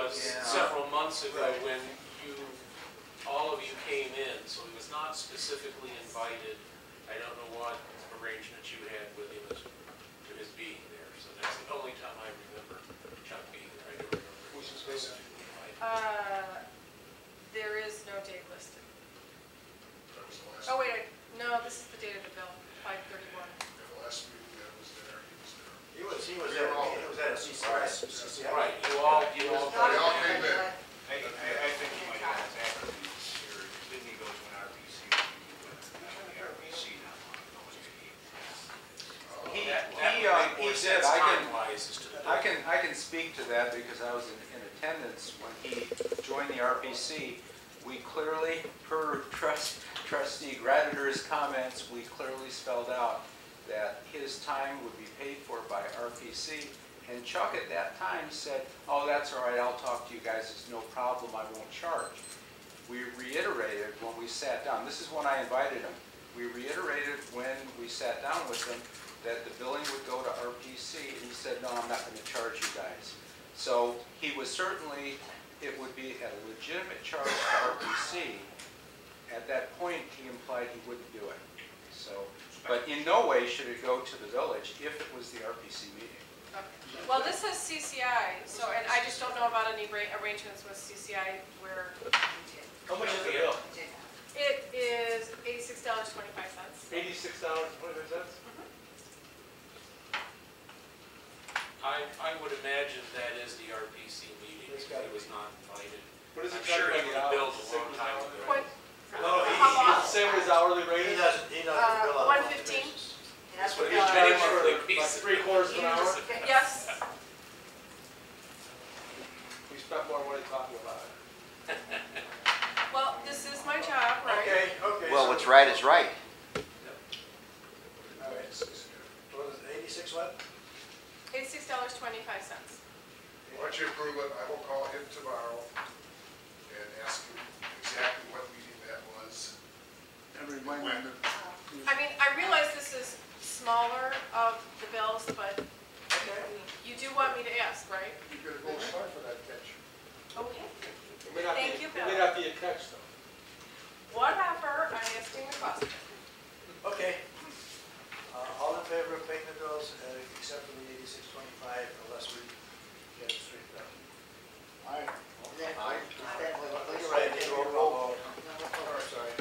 was several months ago when all of you came in, so he was not specifically invited. I don't know what arrangement you had with him as to his being there, so that's the only time I remember Chuck being there. I don't remember. Which is basically there is no date listed. that was the last. Oh wait, no, this is the date of the bill, 5/31. The last meeting that was there, he was there. He was at a CCI. Right, you all. They all came in. I think he might have asked after he was here. Didn't he go to an RPC meeting with the RPC not long ago? He said, I can speak to that because I was in attendance when he joined the RPC. We clearly, per trustee Gratiter's comments, we clearly spelled out that his time would be paid for by RPC. And Chuck at that time said, oh, that's all right, I'll talk to you guys, it's no problem, I won't charge. We reiterated when we sat down, this is when I invited him, we reiterated when we sat down with him that the billing would go to RPC, and he said, no, I'm not going to charge you guys. So he was certainly, it would be at a legitimate charge to RPC. At that point, he implied he wouldn't do it. So, but in no way should it go to the village if it was the RPC meeting. Okay. Well, this says CCI, so, and I just don't know about any arrangements with CCI where How much is the bill? it is $86.25. $86.25? I would imagine that is the RPC meeting, because he was not invited. What is I'm it charged sure by he the would hour? build a long time ago. What? No, How Is it the same as hourly rate? he doesn't bill on a monthly 115? basis. That's what He's he's paying charged monthly for, pieces. like 3/4 of an hour? Yes. We spent more money talking about it. Well, this is my job, right? Okay. Well, so- what's right is right. All right, what is it, 86 what? $86.25. Once you approve it, I will call him tomorrow and ask him exactly what meeting that was. And remind him that I mean, I realize this is smaller of the bills, but you do want me to ask, right? You get a gold star for that catch. Okay. It may not be- Thank you, It may Bill. not be a catch, though. Whatever, I'm asking the question. Okay. All in favor of paying the bills, except for the 86.25, unless we get it straightened out? Aye. You're right, need a roll call vote. Oh, sorry.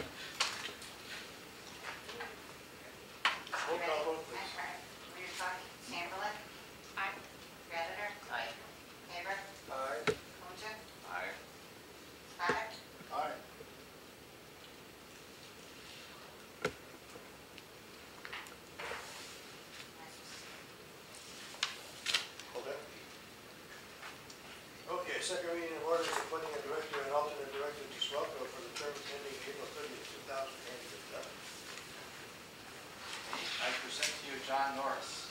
Roll call vote, please. Chamberlain? Aye. Gratiter? Aye. Haber? Aye. Wojcik? Aye. Stoddard? Aye. Okay, second reading of orders appointing a director and alternate director to Swelco for the term ending April 30th, 2007. I present to you John Norris.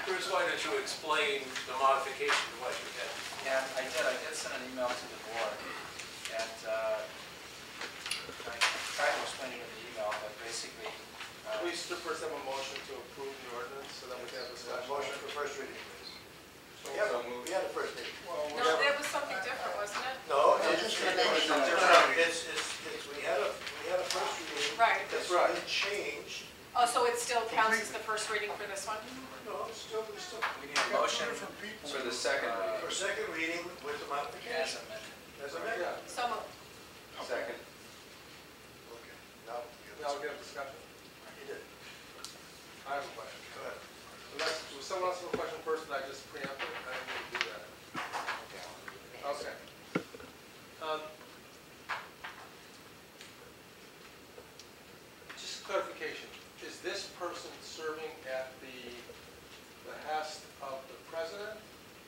Bruce, why don't you explain the modification to what you had? And I did send an email to the board, and I tried to explain it in the email, but basically, We should first have a motion to approve the ordinance, so that we can have discussion. Motion for first reading, please. So moved. We had a first reading. No, that was something different, wasn't it? No, it's- we had a first reading. Right. That's right. been changed. Oh, so it still counts as the first reading for this one? No, it's still, we need a motion for the second reading. for second reading with the As modification. amended. As amended. Yeah, So moved. Second. Okay, now, now we'll get a discussion. you did. I have a question. Go ahead. Unless, was someone else have a question first, and I just preempted? I didn't mean to do that. Okay. Just clarification, is this person serving at the behest of the president,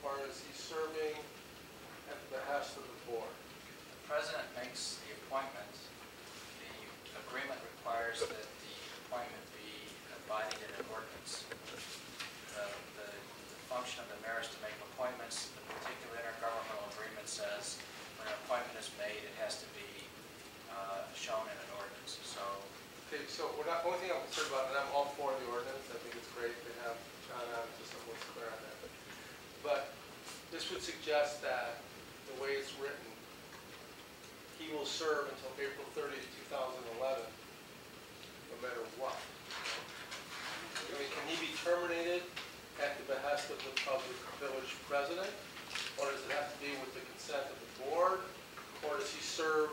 or is he serving at the behest of the board? The president makes the appointment. The agreement requires that the appointment be embodied in an ordinance. The function of the mayor is to make appointments. The particular intergovernmental agreement says when an appointment is made, it has to be shown in an ordinance. So Okay, so we're not, only thing I'm concerned about, and I'm all for the ordinance, I think it's great to have John on, just so we're clear on that. But this would suggest that the way it's written, he will serve until April 30th, 2011, no matter what. I mean, can he be terminated at the behest of the village president? Or does it have to be with the consent of the board? Or does he serve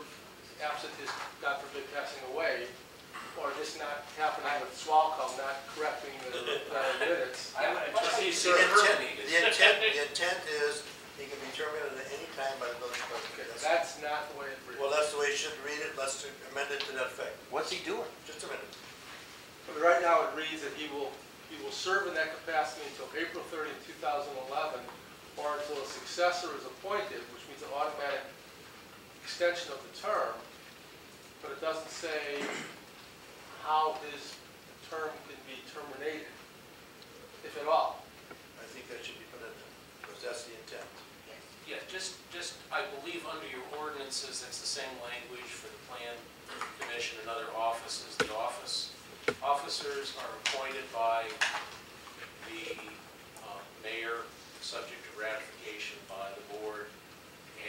absent his, God forbid, passing away? Or this not happening with Swalcom, not correcting the minutes? Does he The serve intent, terminated? the intent is he can be terminated at any time by the village Okay, president. that's not the way it reads. Well, that's the way you should read it, let's amend it to that effect. What's he doing? Just a minute. But right now, it reads that he will serve in that capacity until April 30th, 2011, or until a successor is appointed, which means an automatic extension of the term, but it doesn't say how his term can be terminated, if at all. I think that should be put in there, because that's the intent. Yeah, just, I believe under your ordinances, that's the same language for the plan commission and other offices. The officers are appointed by the mayor, subject to ratification by the board,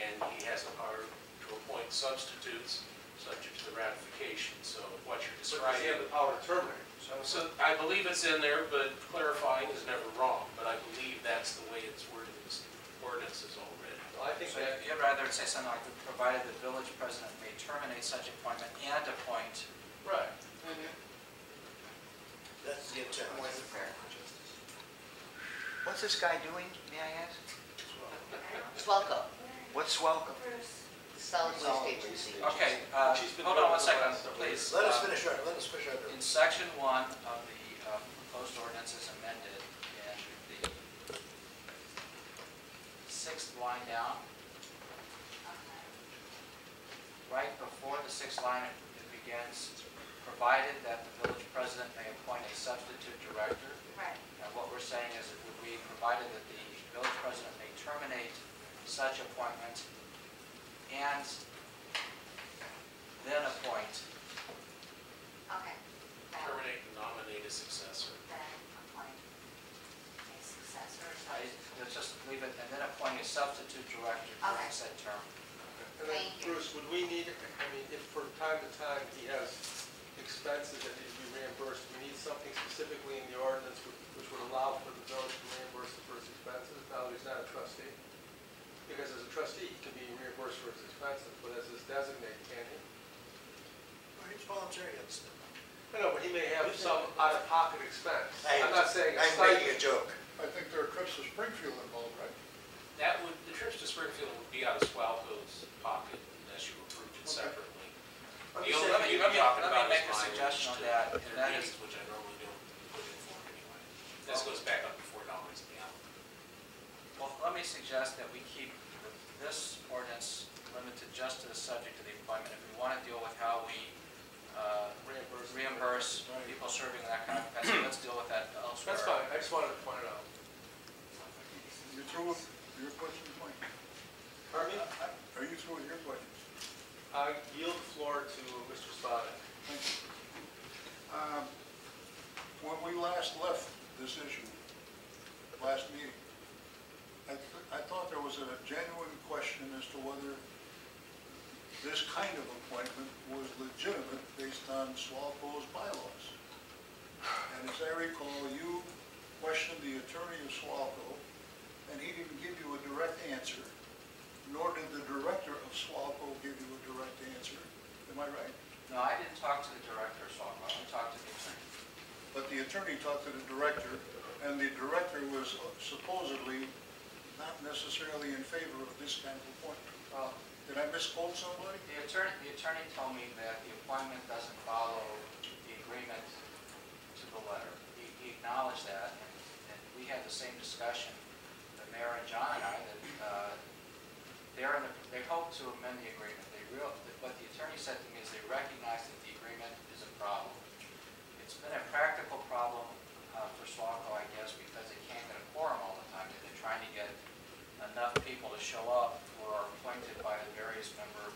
and he has the power to appoint substitutes, subject to the ratification. So what you're But does describing. he have the power to terminate? So I believe it's in there, but clarifying is never wrong. But I believe that's the way it's worded in the ordinances already. Well, I think So that, you'd rather say something like, provided the village president may terminate such appointment and appoint. right. That's the intent. What's this guy doing, may I ask? Swalco, What's Swelcom? solid waste agency. Okay, She's been hold on doing one it the second, last several please. Let us finish our bill. In section 1 of the proposed ordinance as amended, in the 6th line down, right before the 6th line, it begins, provided that the village president may appoint a substitute director. Right. And what we're saying is it would be provided that the village president may terminate such appointment and then appoint. Okay. Terminate and nominate a successor. Then appoint a successor. Let's just leave it, and then appoint a substitute director during Okay. said term. And then, Thank you. Bruce, would we need, I mean, if from time to time he has expenses that need to be reimbursed, we need something specifically in the ordinance which would allow for the village to reimburse him for his expenses, now that he's not a trustee? Because as a trustee, he can be reimbursed for his expenses, but as his designate, can he? He's volunteering it. I know, but he may have some out-of-pocket expense. Hey, I'm not saying a I'm making a stipend. joke. I think there are trips to Springfield involved, right? That would, the trips to Springfield would be out of Swalco's pocket unless you approved it separately. I'm The just only saying, thing let me- you're talking let me about make is a suggestion on that, and their that is- meetings, which I normally don't put in for anyway. This goes back up to $4 a gallon. Well, let me suggest that we keep this ordinance limited just to the subject of the appointment. If we want to deal with how we reimburse people serving in that kind of capacity, let's deal with that elsewhere. That's fine, I just wanted to point it out. You through with your questions, Mike? Pardon me? Are you through with your questions? I yield the floor to Mr. Spada. Thank you. When we last left this issue, last meeting, I thought there was a genuine question as to whether this kind of appointment was legitimate based on Swalco's bylaws. And as I recall, you questioned the attorney of Swalco, and he didn't give you a direct answer, nor did the director of Swalco give you a direct answer. Am I right? No, I didn't talk to the director of Swalco, I talked to the attorney. But the attorney talked to the director, and the director was supposedly not necessarily in favor of this kind of appointment. Well, Did I misquote somebody? the attorney told me that the appointment doesn't follow the agreement to the letter. He acknowledged that, and we had the same discussion, the mayor and John and I, that they hope to amend the agreement. What the attorney said to me is they recognize that the agreement is a problem. It's been a practical problem for Swalco, I guess, because they can't get a quorum all the time. They're trying to get enough people to show up who are appointed by the various member